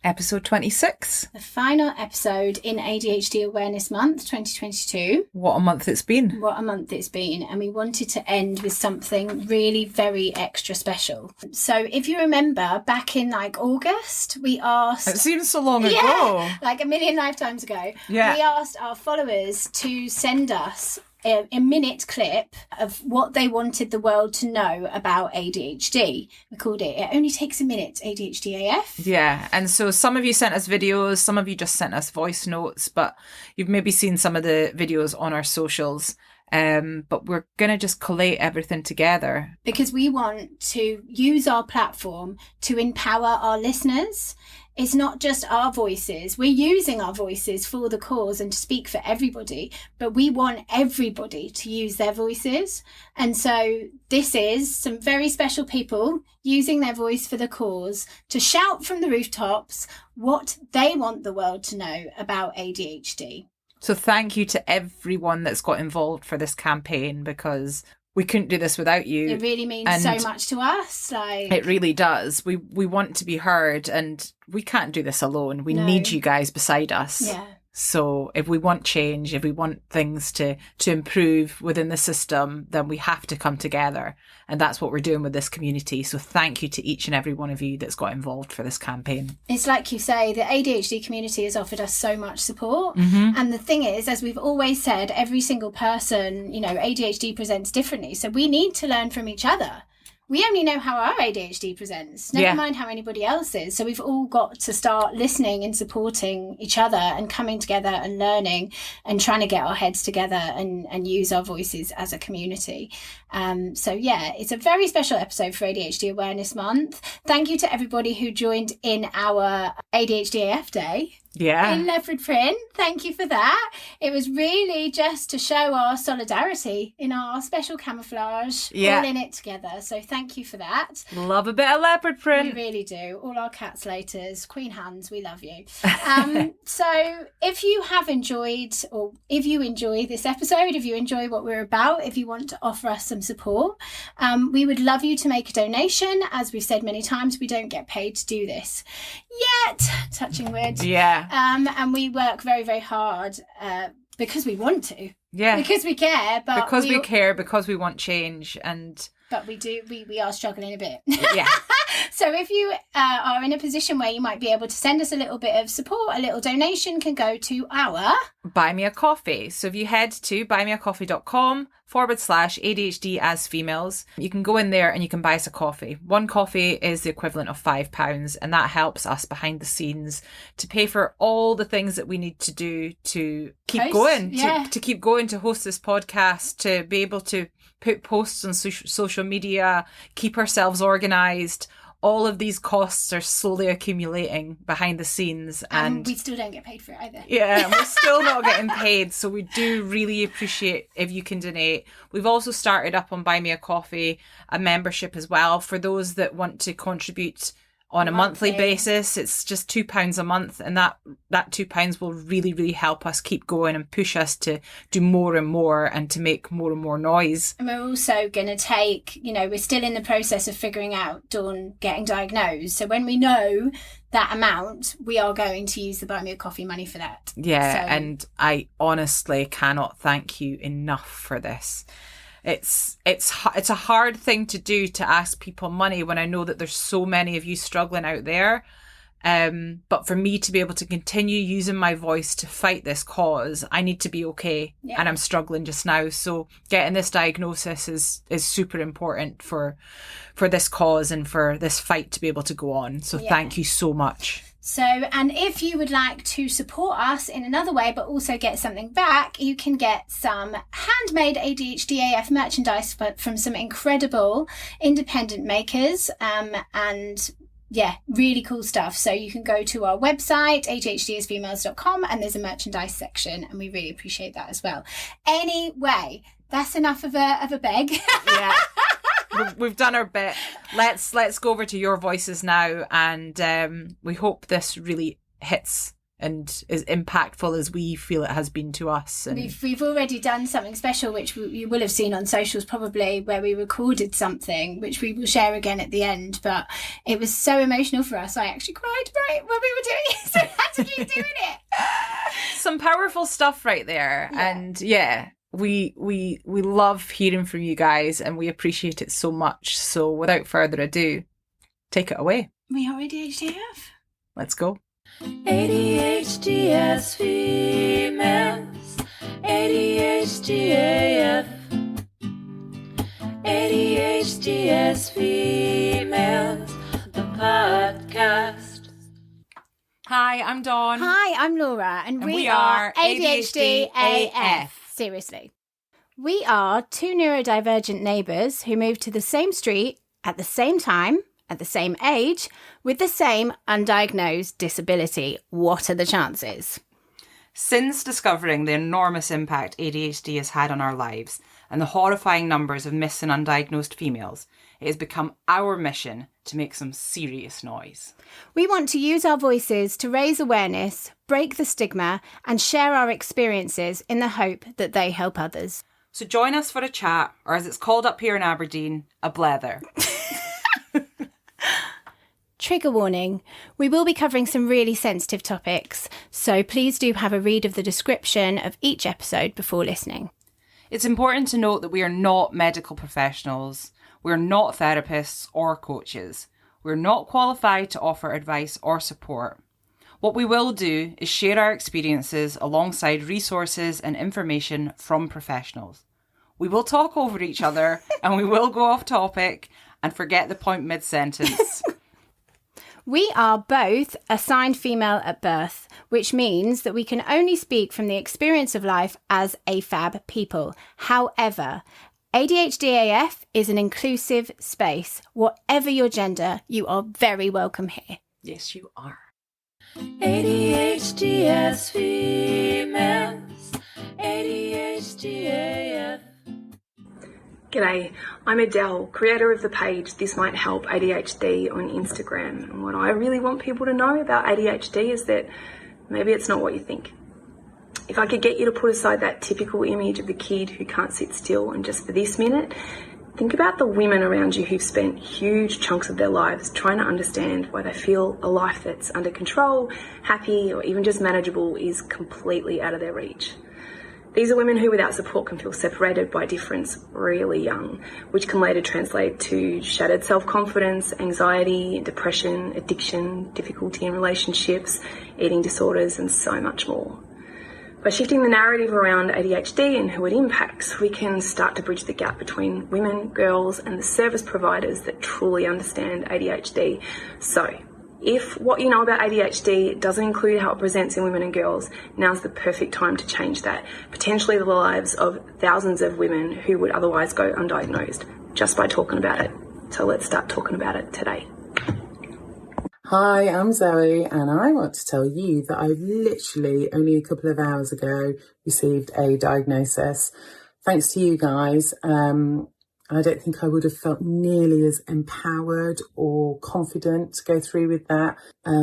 Episode 26. The final episode in ADHD Awareness Month 2022. What a month it's been. What a month it's been. And we wanted to end with something really very extra special. So if you remember, back in August, we asked... It seems so long ago. Yeah, like a million lifetimes ago. Yeah. We asked our followers to send us a minute clip of what they wanted the world to know about ADHD. We called It Only Takes a Minute, ADHDAF. Yeah, and so some of you sent us videos, some of you just sent us voice notes, but you've maybe seen some of the videos on our socials. But we're going to just collate everything together. Because we want to use our platform to empower our listeners. It's not just our voices. We're using our voices for the cause and to speak for everybody, but we want everybody to use their voices. And so this is some very special people using their voice for the cause to shout from the rooftops what they want the world to know about ADHD. So thank you to everyone that's got involved for this campaign, because we couldn't do this without you. It really means so much to us. It really does. We want to be heard, and we can't do this alone. We need you guys beside us. Yeah. So if we want change, if we want things to improve within the system, then we have to come together. And that's what we're doing with this community. So thank you to each and every one of you that's got involved for this campaign. It's like you say, the ADHD community has offered us so much support. Mm-hmm. And the thing is, as we've always said, every single person, ADHD presents differently. So we need to learn from each other. We only know how our ADHD presents, never mind how anybody else's. So we've all got to start listening and supporting each other and coming together and learning and trying to get our heads together and use our voices as a community. It's a very special episode for ADHD Awareness Month. Thank you to everybody who joined in our ADHDAF Day. Yeah. In Leopard Print. Thank you for that. It was really just to show our solidarity in our special camouflage, all in it together. So thank you for that. Love a bit of Leopard Print. We really do. All our cat slaters, Queen Hands, we love you. So if you have enjoyed, or if you enjoy this episode, if you enjoy what we're about, if you want to offer us some support, we would love you to make a donation. As we've said many times, we don't get paid to do this yet. Touching wood. Yeah. And we work very, very hard because we want to. Yeah. Because we care. But because we care, because we want change. But we are struggling a bit. Yeah. So if you are in a position where you might be able to send us a little bit of support, a little donation can go to our... Buy Me a Coffee. So if you head to buymeacoffee.com/ADHD as females, you can go in there and you can buy us a coffee. One coffee is the equivalent of £5, and that helps us behind the scenes to pay for all the things that we need to do to keep going, to keep going, to host this podcast, to be able to put posts on social media, keep ourselves organised. All of these costs are slowly accumulating behind the scenes. And we still don't get paid for it either. Yeah, and we're still not getting paid. So we do really appreciate if you can donate. We've also started up on Buy Me a Coffee, a membership as well, for those that want to contribute on a monthly basis. It's just £2 a month, and that £2 will really, really help us keep going and push us to do more and more and to make more and more noise. And we're also going to take, we're still in the process of figuring out Dawn getting diagnosed. So when we know that amount, we are going to use the Buy Me a Coffee money for that. Yeah, and I honestly cannot thank you enough for this. It's a hard thing to do, to ask people money when I know that there's so many of you struggling out there. But for me to be able to continue using my voice to fight this cause, I need to be okay. Yeah. And I'm struggling just now. So getting this diagnosis is super important for this cause and for this fight to be able to go on. So thank you so much. So, and if you would like to support us in another way, but also get something back, you can get some handmade ADHDAF merchandise from some incredible independent makers, and really cool stuff. So you can go to our website, ADHDasfemales.com, and there's a merchandise section, and we really appreciate that as well. Anyway, that's enough of a beg. Yeah. We've done our bit. Let's go over to your voices now, and we hope this really hits and as impactful as we feel it has been to us. And we've already done something special, which you will have seen on socials probably, where we recorded something, which we will share again at the end. But it was so emotional for us. I actually cried right when we were doing it, so I had to keep doing it. Some powerful stuff right there. Yeah. And yeah, we love hearing from you guys, and we appreciate it so much. So without further ado, take it away. We are ADHDAF. Let's go. ADHDS females, ADHDAF, ADHDS females, the podcast. Hi, I'm Dawn. Hi, I'm Laura, and we are ADHDAF. Seriously. We are two neurodivergent neighbours who moved to the same street at the same time, at the same age, with the same undiagnosed disability. What are the chances? Since discovering the enormous impact ADHD has had on our lives and the horrifying numbers of missing undiagnosed females, it has become our mission to make some serious noise. We want to use our voices to raise awareness, break the stigma, and share our experiences in the hope that they help others. So join us for a chat, or as it's called up here in Aberdeen, a blether. Trigger warning, we will be covering some really sensitive topics, so please do have a read of the description of each episode before listening. It's important to note that we are not medical professionals, we're not therapists or coaches, we're not qualified to offer advice or support. What we will do is share our experiences alongside resources and information from professionals. We will talk over each other and we will go off topic and forget the point mid-sentence. We are both assigned female at birth, which means that we can only speak from the experience of life as AFAB people. However, ADHDAF is an inclusive space. Whatever your gender, you are very welcome here. Yes, you are. ADHDS females, ADHDAF. G'day, I'm Adele, creator of the page This Might Help ADHD on Instagram. And what I really want people to know about ADHD is that maybe it's not what you think. If I could get you to put aside that typical image of the kid who can't sit still, and just for this minute, think about the women around you who've spent huge chunks of their lives trying to understand why they feel a life that's under control, happy, or even just manageable is completely out of their reach. These are women who without support can feel separated by difference really young, which can later translate to shattered self-confidence, anxiety, depression, addiction, difficulty in relationships, eating disorders, and so much more. By shifting the narrative around ADHD and who it impacts, we can start to bridge the gap between women, girls, and the service providers that truly understand ADHD. So, if what you know about ADHD doesn't include how it presents in women and girls, now's the perfect time to change that, potentially the lives of thousands of women who would otherwise go undiagnosed just by talking about it. So let's start talking about it today. Hi, I'm Zoe, and I want to tell you that I literally only a couple of hours ago received a diagnosis. Thanks to you guys, I don't think I would have felt nearly as empowered or confident to go through with that.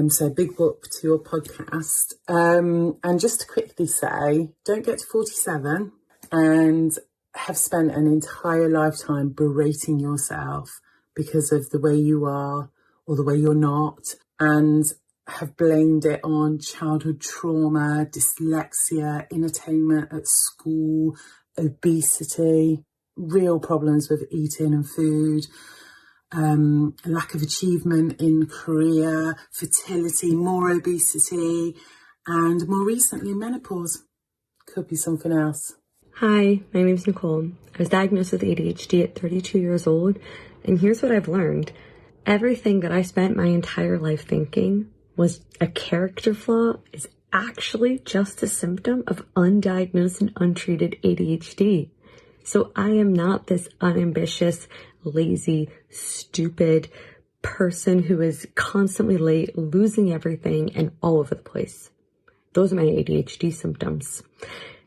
So big whoop to your podcast. And just to quickly say, don't get to 47 and have spent an entire lifetime berating yourself because of the way you are or the way you're not, and have blamed it on childhood trauma, dyslexia, inattainment at school, obesity, real problems with eating and food, lack of achievement in career, fertility, more obesity, and more recently menopause. Could be something else. Hi, my name's Nicole. I was diagnosed with ADHD at 32 years old, and here's what I've learned. Everything that I spent my entire life thinking was a character flaw is actually just a symptom of undiagnosed and untreated ADHD. So I am not this unambitious, lazy, stupid person who is constantly late, losing everything, and all over the place. Those are my ADHD symptoms.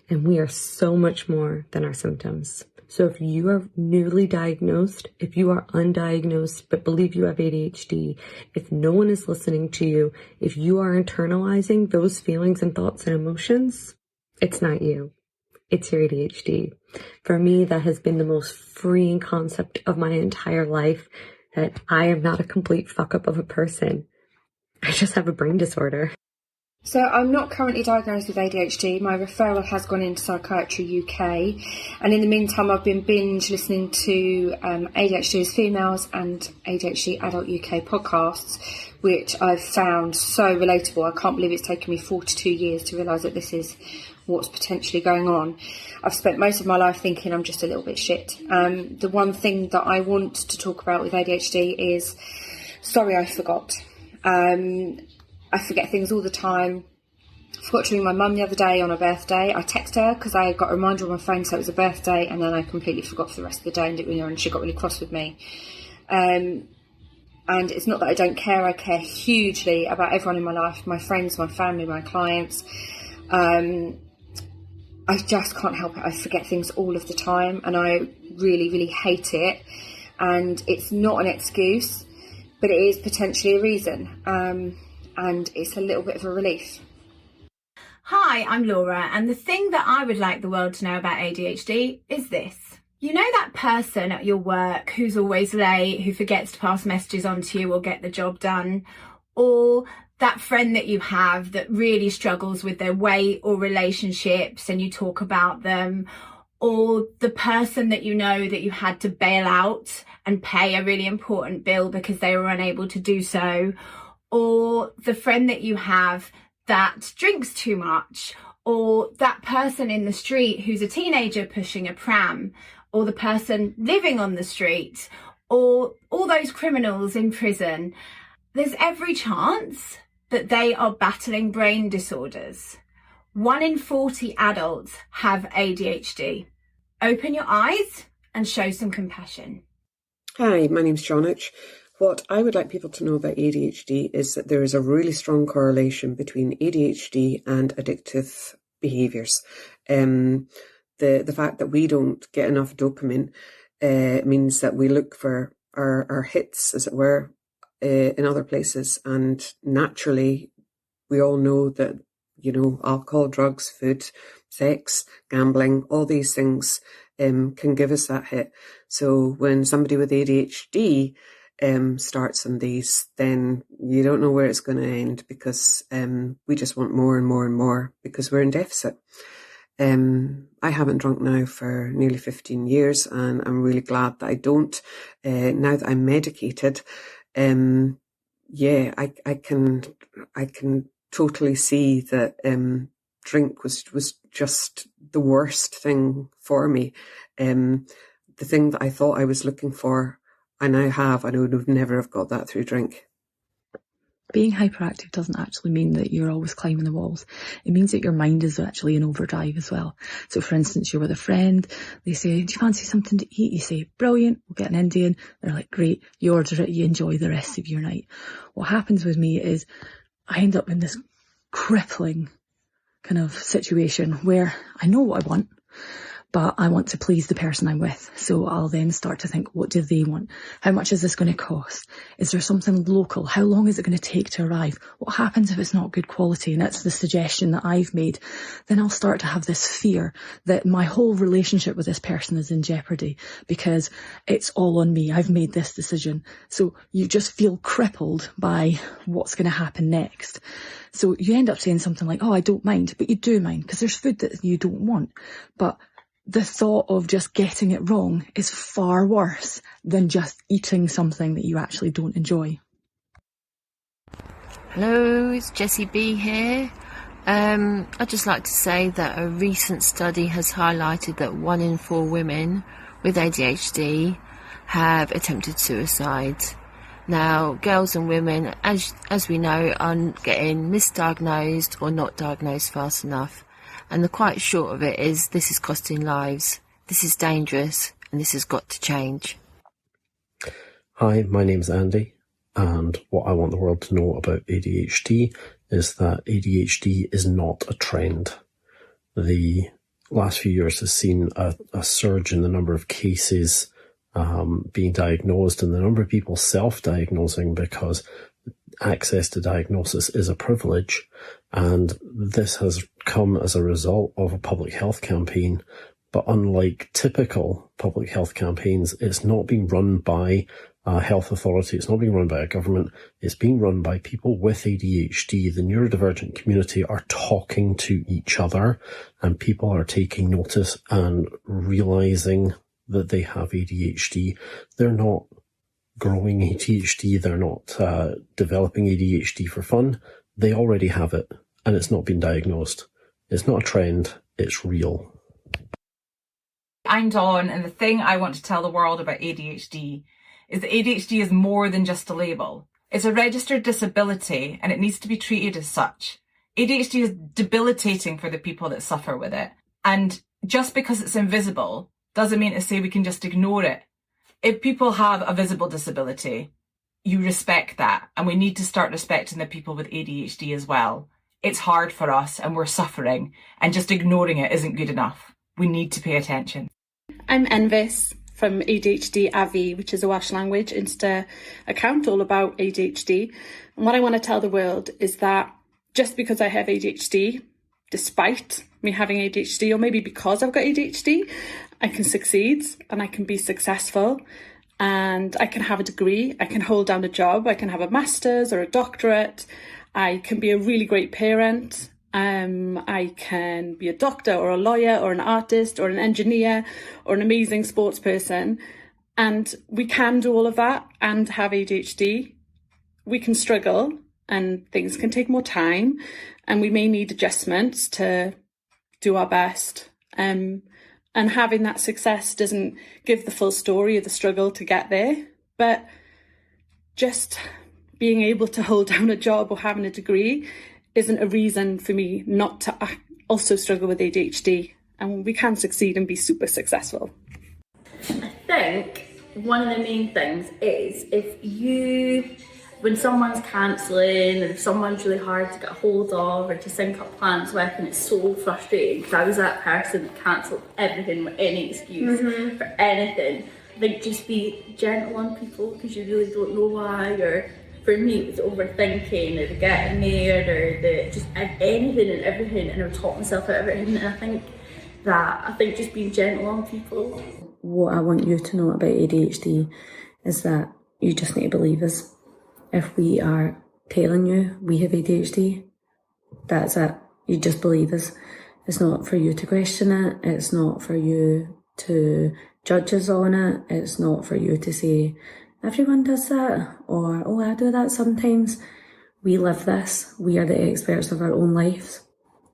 And we are so much more than our symptoms. So if you are newly diagnosed, if you are undiagnosed but believe you have ADHD, if no one is listening to you, if you are internalizing those feelings and thoughts and emotions, it's not you. It's your ADHD. For me, that has been the most freeing concept of my entire life, that I am not a complete fuck up of a person. I just have a brain disorder. So I'm not currently diagnosed with ADHD. My referral has gone into Psychiatry UK. And in the meantime, I've been binge listening to ADHD as Females and ADHD Adult UK podcasts, which I've found so relatable. I can't believe it's taken me 42 years to realise that this is what's potentially going on. I've spent most of my life thinking I'm just a little bit shit. The one thing that I want to talk about with ADHD is, sorry, I forgot. I forget things all the time. I forgot to ring my mum the other day on her birthday. I texted her because I got a reminder on my phone so it was a birthday, and then I completely forgot for the rest of the day and didn't ring her, and she got really cross with me. And it's not that I don't care. I care hugely about everyone in my life, my friends, my family, my clients. I just can't help it. I forget things all of the time, and I really, really hate it. And it's not an excuse, but it is potentially a reason. And it's a little bit of a relief. Hi, I'm Laura, and the thing that I would like the world to know about ADHD is this. You know that person at your work who's always late, who forgets to pass messages on to you or get the job done? Or that friend that you have that really struggles with their weight or relationships and you talk about them? Or the person that you know that you had to bail out and pay a really important bill because they were unable to do so? Or the friend that you have that drinks too much, or that person in the street who's a teenager pushing a pram, or the person living on the street, or all those criminals in prison. There's every chance that they are battling brain disorders. 1 in 40 adults have ADHD. Open your eyes and show some compassion. Hi, my name's Jonich. What I would like people to know about ADHD is that there is a really strong correlation between ADHD and addictive behaviours. The fact that we don't get enough dopamine means that we look for our hits, as it were, in other places. And naturally, we all know that, alcohol, drugs, food, sex, gambling, all these things can give us that hit. So when somebody with ADHD starts on these, then you don't know where it's going to end, because we just want more and more and more because we're in deficit. I haven't drunk now for nearly 15 years, and I'm really glad that I don't. Now that I'm medicated, I can totally see that drink was just the worst thing for me. The thing that I thought I was looking for, I now have, and I would never have got that through drink. Being hyperactive doesn't actually mean that you're always climbing the walls. It means that your mind is actually in overdrive as well. So for instance, you're with a friend, they say, do you fancy something to eat? You say, brilliant, we'll get an Indian. They're like, great, you order it, you enjoy the rest of your night. What happens with me is I end up in this crippling kind of situation where I know what I want, but I want to please the person I'm with. So I'll then start to think, what do they want? How much is this going to cost? Is there something local? How long is it going to take to arrive? What happens if it's not good quality? And that's the suggestion that I've made. Then I'll start to have this fear that my whole relationship with this person is in jeopardy because it's all on me. I've made this decision. So you just feel crippled by what's going to happen next. So you end up saying something like, oh, I don't mind, but you do mind because there's food that you don't want. But the thought of just getting it wrong is far worse than just eating something that you actually don't enjoy. Hello, it's Jessie B here. I'd just like to say that a recent study has highlighted that 1 in 4 women with ADHD have attempted suicide. Now, girls and women, as we know, are getting misdiagnosed or not diagnosed fast enough. And the quite short of it is this is costing lives, this is dangerous, and this has got to change. Hi, my name's Andy, and what I want the world to know about ADHD is that ADHD is not a trend. The last few years has seen a surge in the number of cases being diagnosed and the number of people self-diagnosing, because access to diagnosis is a privilege. And this has come as a result of a public health campaign. But unlike typical public health campaigns, it's not being run by a health authority. It's not being run by a government. It's being run by people with ADHD. The neurodivergent community are talking to each other, and people are taking notice and realizing that they have ADHD. They're not growing ADHD. They're not developing ADHD for fun. They already have it, and it's not been diagnosed. It's not a trend. It's real. I'm Dawn, and the thing I want to tell the world about ADHD is that ADHD is more than just a label. It's a registered disability, and it needs to be treated as such. ADHD is debilitating for the people that suffer with it. And just because it's invisible doesn't mean to say we can just ignore it. If people have a visible disability, you respect that, and we need to start respecting the people with ADHD as well. It's hard for us, and we're suffering, and just ignoring it isn't good enough. We need to pay attention. I'm Envis from ADHD AV, which is a Welsh language Insta account all about ADHD. And what I want to tell the world is that just because I have ADHD, despite me having ADHD, or maybe because I've got ADHD, I can succeed and I can be successful, and I can have a degree, I can hold down a job, I can have a master's or a doctorate, I can be a really great parent, I can be a doctor or a lawyer or an artist or an engineer or an amazing sports person. And we can do all of that and have ADHD. We can struggle and things can take more time, and we may need adjustments to do our best. And having that success doesn't give the full story of the struggle to get there. But just being able to hold down a job or having a degree isn't a reason for me not to also struggle with ADHD, and we can succeed and be super successful. I think one of the main things is when someone's cancelling and if someone's really hard to get a hold of or to sync up plans with, and it's so frustrating, because I was that person that cancelled everything with any excuse for anything. I think just be gentle on people, because you really don't know why, or for me, it was overthinking, or the getting there, or the just anything and everything, and I would talk myself out of everything. And I think just being gentle on people. What I want you to know about ADHD is that you just need to believe us. If we are telling you we have ADHD, that's it. You just believe us. It's not for you to question it. It's not for you to judge us on it. It's not for you to say, everyone does that, or, oh, I do that sometimes. We live this. We are the experts of our own lives.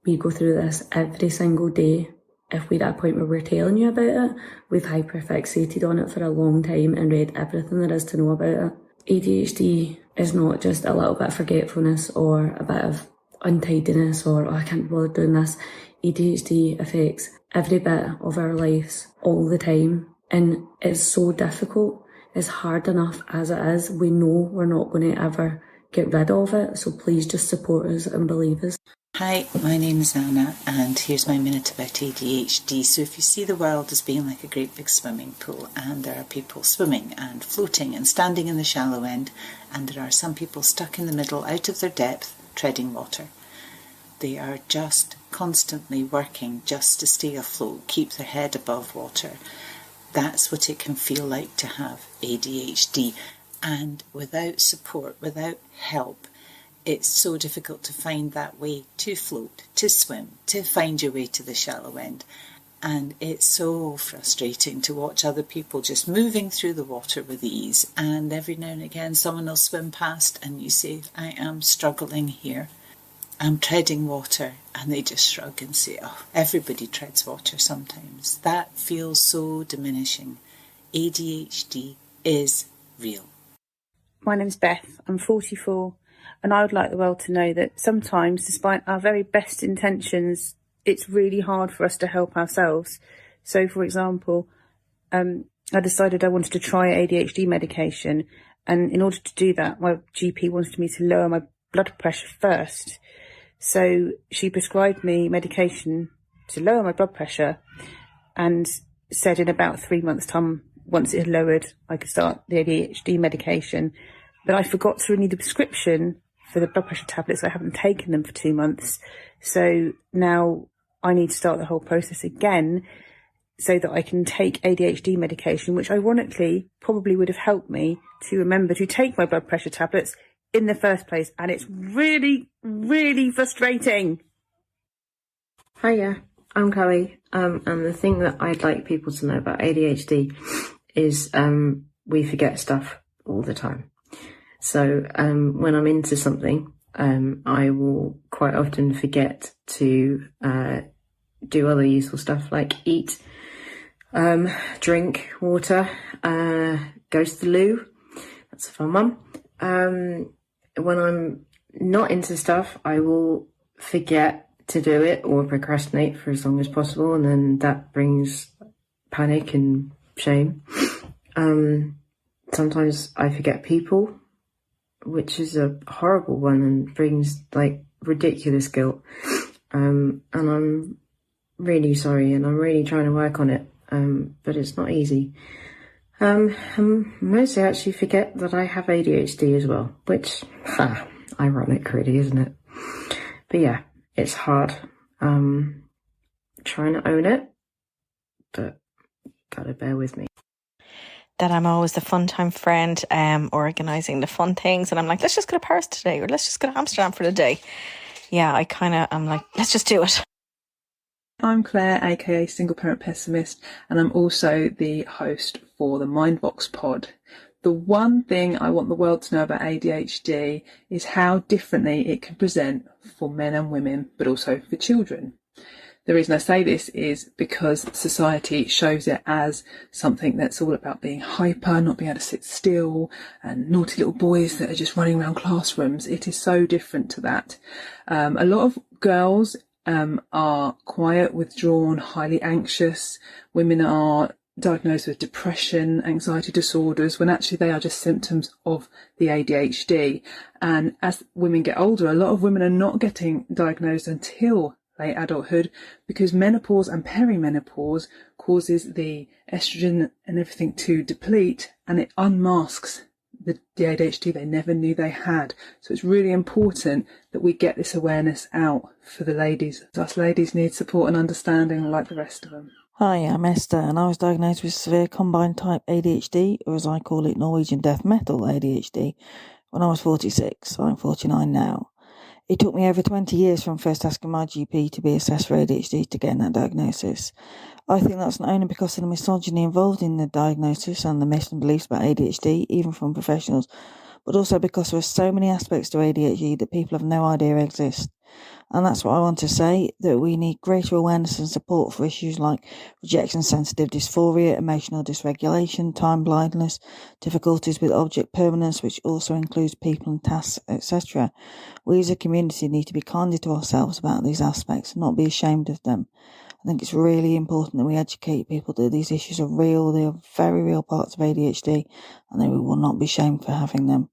We go through this every single day. If we're at a point where we're telling you about it, we've hyperfixated on it for a long time and read everything there is to know about it. ADHD is not just a little bit of forgetfulness or a bit of untidiness or, oh, I can't bother doing this. ADHD affects every bit of our lives all the time, and it's so difficult. It's hard enough as it is. We know we're not going to ever get rid of it, so please just support us and believe us. Hi, my name is Anna, and here's my minute about ADHD. So if you see the world as being like a great big swimming pool, and there are people swimming and floating and standing in the shallow end, and there are some people stuck in the middle, out of their depth, treading water. They are just constantly working just to stay afloat, keep their head above water. That's what it can feel like to have ADHD. And without support, without help, it's so difficult to find that way to float, to swim, to find your way to the shallow end. And it's so frustrating to watch other people just moving through the water with ease. And every now and again, someone will swim past and you say, I am struggling here. I'm treading water, and they just shrug and say, oh, everybody treads water sometimes. That feels so diminishing. ADHD is real. My name's Beth, I'm 44, and I would like the world to know that sometimes, despite our very best intentions, it's really hard for us to help ourselves. So, for example, I decided I wanted to try ADHD medication, and in order to do that, my GP wanted me to lower my blood pressure first. So she prescribed me medication to lower my blood pressure, and said in about 3 months' time, once it had lowered, I could start the ADHD medication. But I forgot to renew the prescription for the blood pressure tablets. I haven't taken them for 2 months. So now I need to start the whole process again so that I can take ADHD medication, which ironically probably would have helped me to remember to take my blood pressure tablets in the first place. And it's really, really frustrating. Hiya, I'm Chloe. And the thing that I'd like people to know about ADHD is we forget stuff all the time. So when I'm into something, I will quite often forget to do other useful stuff like eat, drink water, go to the loo. That's a fun one. When I'm not into stuff, I will forget to do it or procrastinate for as long as possible, and then that brings panic and shame. Sometimes I forget people, which is a horrible one and brings like ridiculous guilt. And I'm really sorry, and I'm really trying to work on it, but it's not easy. Mostly I actually forget that I have ADHD as well, which, ironic really, isn't it? But yeah, it's hard. Trying to own it, but gotta bear with me. That I'm always the fun time friend, organising the fun things, and I'm like, let's just go to Paris today, or let's just go to Amsterdam for the day. Yeah, I'm like, let's just do it. I'm Claire, aka Single Parent Pessimist, and I'm also the host for the Mindbox pod. The one thing I want the world to know about ADHD is how differently it can present for men and women, but also for children. The reason I say this is because society shows it as something that's all about being hyper, not being able to sit still, and naughty little boys that are just running around classrooms. It is so different to that. A lot of girls are quiet, withdrawn, highly anxious. Women are diagnosed with depression, anxiety disorders, when actually they are just symptoms of the ADHD. And as women get older, a lot of women are not getting diagnosed until late adulthood, because menopause and perimenopause causes the estrogen and everything to deplete, and it unmasks the ADHD they never knew they had. So it's really important that we get this awareness out for the ladies. Us ladies need support and understanding like the rest of them. Hi, I'm Esther, and I was diagnosed with severe combined type ADHD, or as I call it, Norwegian death metal ADHD, when I was 46. I'm 49 now. It took me over 20 years from first asking my GP to be assessed for ADHD to getting that diagnosis. I think that's not only because of the misogyny involved in the diagnosis and the myths and beliefs about ADHD, even from professionals, but also because there are so many aspects to ADHD that people have no idea exist. And that's what I want to say, that we need greater awareness and support for issues like rejection-sensitive dysphoria, emotional dysregulation, time blindness, difficulties with object permanence, which also includes people and tasks, etc. We as a community need to be kinder to ourselves about these aspects and not be ashamed of them. I think it's really important that we educate people that these issues are real, they are very real parts of ADHD, and that we will not be shamed for having them.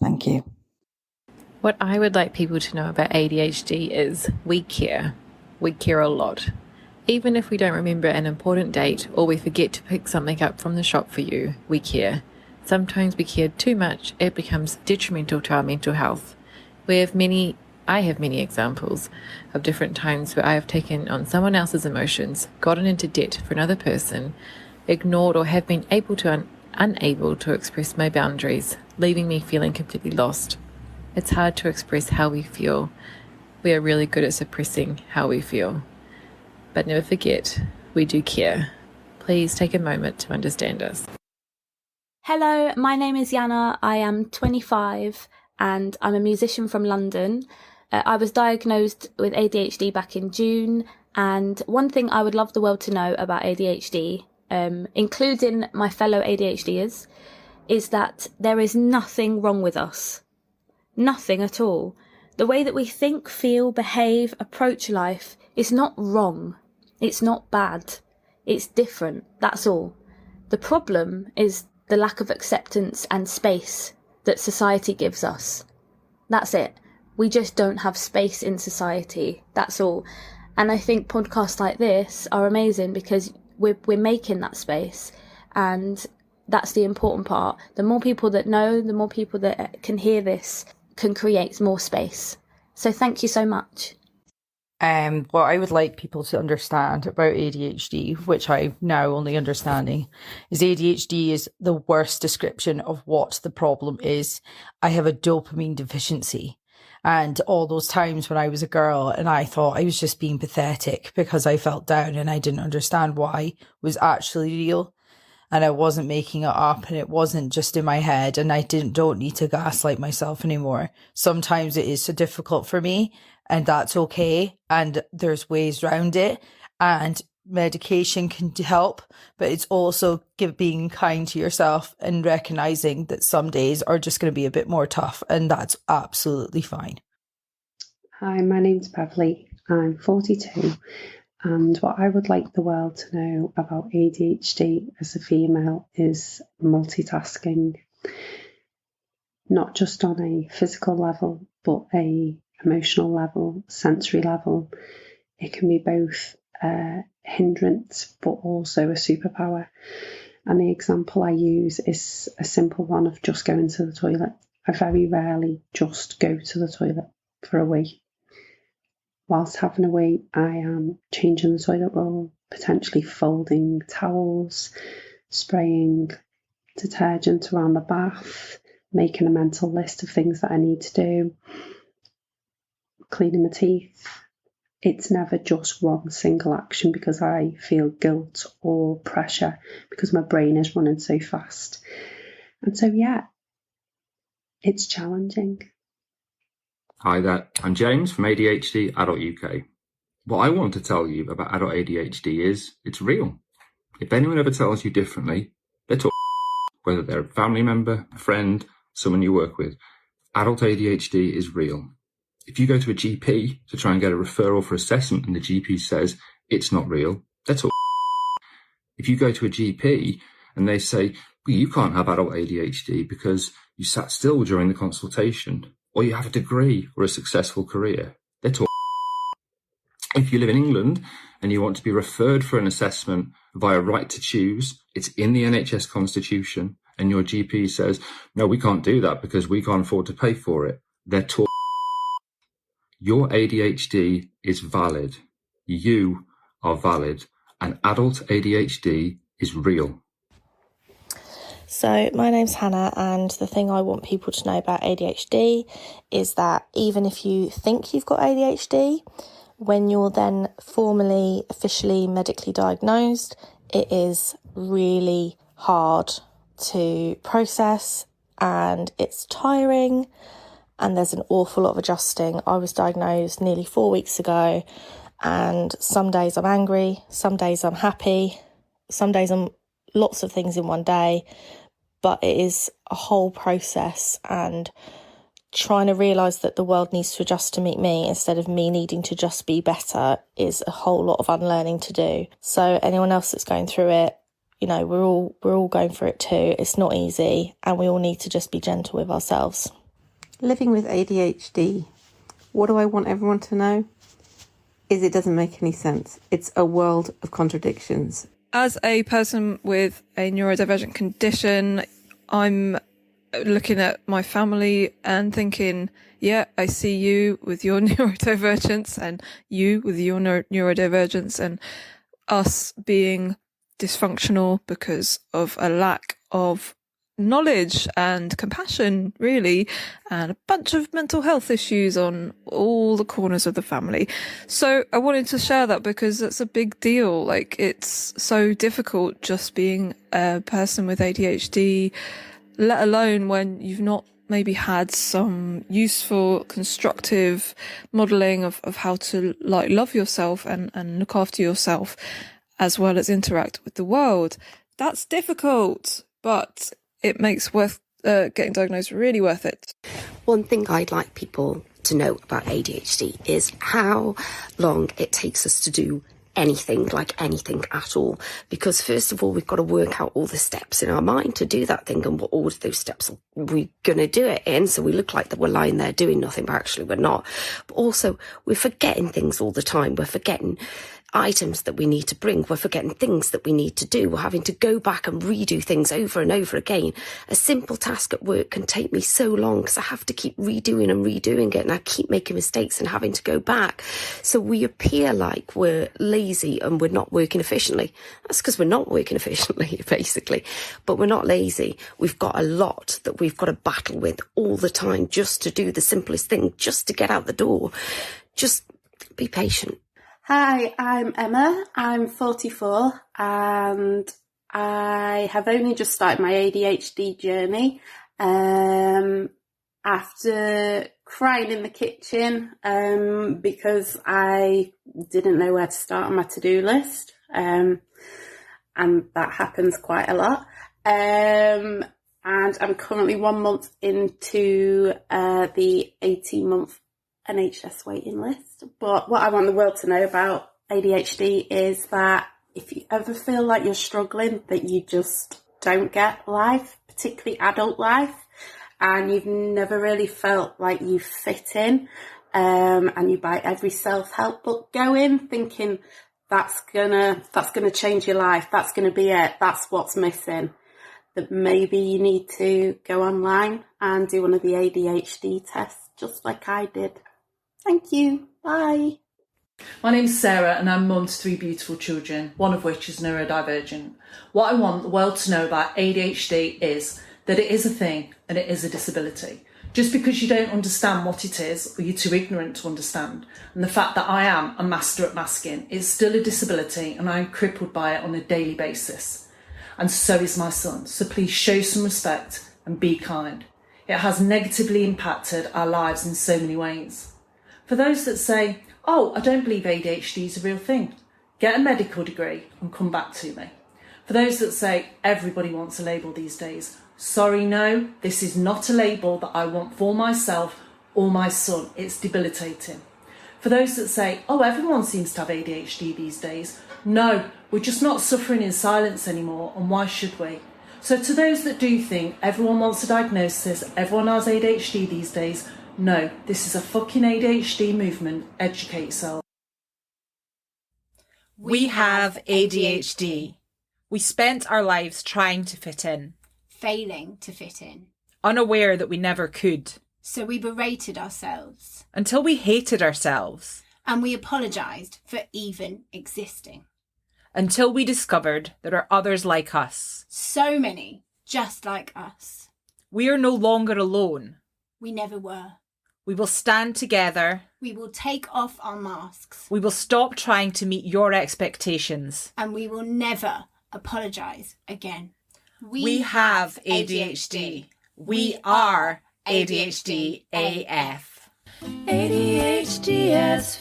Thank you. What I would like people to know about ADHD is we care. We care a lot. Even if we don't remember an important date or we forget to pick something up from the shop for you, we care. Sometimes we care too much, it becomes detrimental to our mental health. I have many examples of different times where I have taken on someone else's emotions, gotten into debt for another person, ignored or have been unable to express my boundaries, leaving me feeling completely lost. It's hard to express how we feel. We are really good at suppressing how we feel. But never forget, we do care. Please take a moment to understand us. Hello, my name is Yana. I am 25 and I'm a musician from London. I was diagnosed with ADHD back in June, and one thing I would love the world to know about ADHD, including my fellow ADHDers, is that there is nothing wrong with us. Nothing at all. The way that we think, feel, behave, approach life is not wrong. It's not bad. It's different. That's all. The problem is the lack of acceptance and space that society gives us. That's it. We just don't have space in society. That's all. And I think podcasts like this are amazing because we're making that space, and that's the important part. The more people that know, the more people that can hear this can create more space. So thank you so much. What I would like people to understand about ADHD, which I'm now only understanding, is ADHD is the worst description of what the problem is. I have a dopamine deficiency. And all those times when I was a girl and I thought I was just being pathetic because I felt down and I didn't understand why was actually real. And I wasn't making it up, and it wasn't just in my head, and I don't need to gaslight myself anymore. Sometimes it is so difficult for me, and that's okay. And there's ways around it, and medication can help, but it's also being kind to yourself and recognizing that some days are just going to be a bit more tough, and that's absolutely fine. Hi, my name's Beverly. I'm 42. And what I would like the world to know about ADHD as a female is multitasking. Not just on a physical level, but a emotional level, sensory level. It can be both a hindrance, but also a superpower. And the example I use is a simple one of just going to the toilet. I very rarely just go to the toilet for a wee. Whilst having a wee, I am changing the toilet roll, potentially folding towels, spraying detergent around the bath, making a mental list of things that I need to do, cleaning my teeth. It's never just one single action because I feel guilt or pressure because my brain is running so fast. And so, yeah, it's challenging. Hi there, I'm James from ADHD Adult UK. What I want to tell you about adult ADHD is it's real. If anyone ever tells you differently, they're talking, whether they're a family member, a friend, someone you work with. Adult ADHD is real. If you go to a GP to try and get a referral for assessment and the GP says it's not real, they're talking. If you go to a GP and they say, well, you can't have adult ADHD because you sat still during the consultation, or you have a degree or a successful career, they're talking. If you live in England and you want to be referred for an assessment via right to choose, it's in the NHS constitution, and your GP says, no, we can't do that because we can't afford to pay for it, they're talking. Your ADHD is valid. You are valid. And adult ADHD is real. So my name's Hannah, and the thing I want people to know about ADHD is that even if you think you've got ADHD, when you're then formally, officially, medically diagnosed, it is really hard to process and it's tiring and there's an awful lot of adjusting. I was diagnosed nearly 4 weeks ago, and some days I'm angry, some days I'm happy, some days I'm lots of things in one day. But it is a whole process, and trying to realise that the world needs to adjust to meet me instead of me needing to just be better is a whole lot of unlearning to do. So anyone else that's going through it, you know, we're all going through it too. It's not easy, and we all need to just be gentle with ourselves. Living with ADHD, what do I want everyone to know? Is it doesn't make any sense. It's a world of contradictions. As a person with a neurodivergent condition, I'm looking at my family and thinking, yeah, I see you with your neurodivergence and you with your neurodivergence, and us being dysfunctional because of a lack of knowledge and compassion, really, and a bunch of mental health issues on all the corners of the family. So I wanted to share that because that's a big deal. Like, it's so difficult just being a person with ADHD, let alone when you've not maybe had some useful, constructive modelling of how to like love yourself and look after yourself, as well as interact with the world. That's difficult, but it makes getting diagnosed really worth it. One thing I'd like people to know about ADHD is how long it takes us to do anything at all, because first of all we've got to work out all the steps in our mind to do that thing and what order those steps we're going to do it in, so we look like that we're lying there doing nothing, but actually we're not. But also we're forgetting things all the time. We're forgetting items that we need to bring. We're forgetting things that we need to do. We're having to go back and redo things over and over again. A simple task at work can take me so long because I have to keep redoing it, and I keep making mistakes and having to go back. So we appear like we're lazy and we're not working efficiently. That's because we're not working efficiently, basically. But we're not lazy. We've got a lot that we've got to battle with all the time just to do the simplest thing, just to get out the door. Just be patient. Hi, I'm Emma. I'm 44 and I have only just started my ADHD journey after crying in the kitchen because I didn't know where to start on my to-do list, and that happens quite a lot. And I'm currently 1 month into the 18-month NHS waiting list. But what I want the world to know about ADHD is that if you ever feel like you're struggling, that you just don't get life, particularly adult life, and you've never really felt like you fit in, and you buy every self-help book going, thinking that's gonna change your life, that's gonna be it, that's what's missing, that maybe you need to go online and do one of the ADHD tests, just like I did. Thank you. Bye. My name's Sarah and I'm mum to 3 beautiful children, one of which is neurodivergent. What I want the world to know about ADHD is that it is a thing and it is a disability. Just because you don't understand what it is or you're too ignorant to understand, and the fact that I am a master at masking, it's still a disability and I'm crippled by it on a daily basis. And so is my son, so please show some respect and be kind. It has negatively impacted our lives in so many ways. For those that say, oh, I don't believe ADHD is a real thing, get a medical degree and come back to me. For those that say, everybody wants a label these days, sorry, no, this is not a label that I want for myself or my son. It's debilitating. For those that say, oh, everyone seems to have ADHD these days, no, we're just not suffering in silence anymore, and why should we? So to those that do think everyone wants a diagnosis, everyone has ADHD these days, no, this is a fucking ADHD movement. Educate yourself. We have ADHD. We spent our lives trying to fit in. Failing to fit in. Unaware that we never could. So we berated ourselves. Until we hated ourselves. And we apologised for even existing. Until we discovered there are others like us. So many just like us. We are no longer alone. We never were. We will stand together. We will take off our masks. We will stop trying to meet your expectations. And we will never apologise again. We have ADHD. We are ADHD AF. ADHD as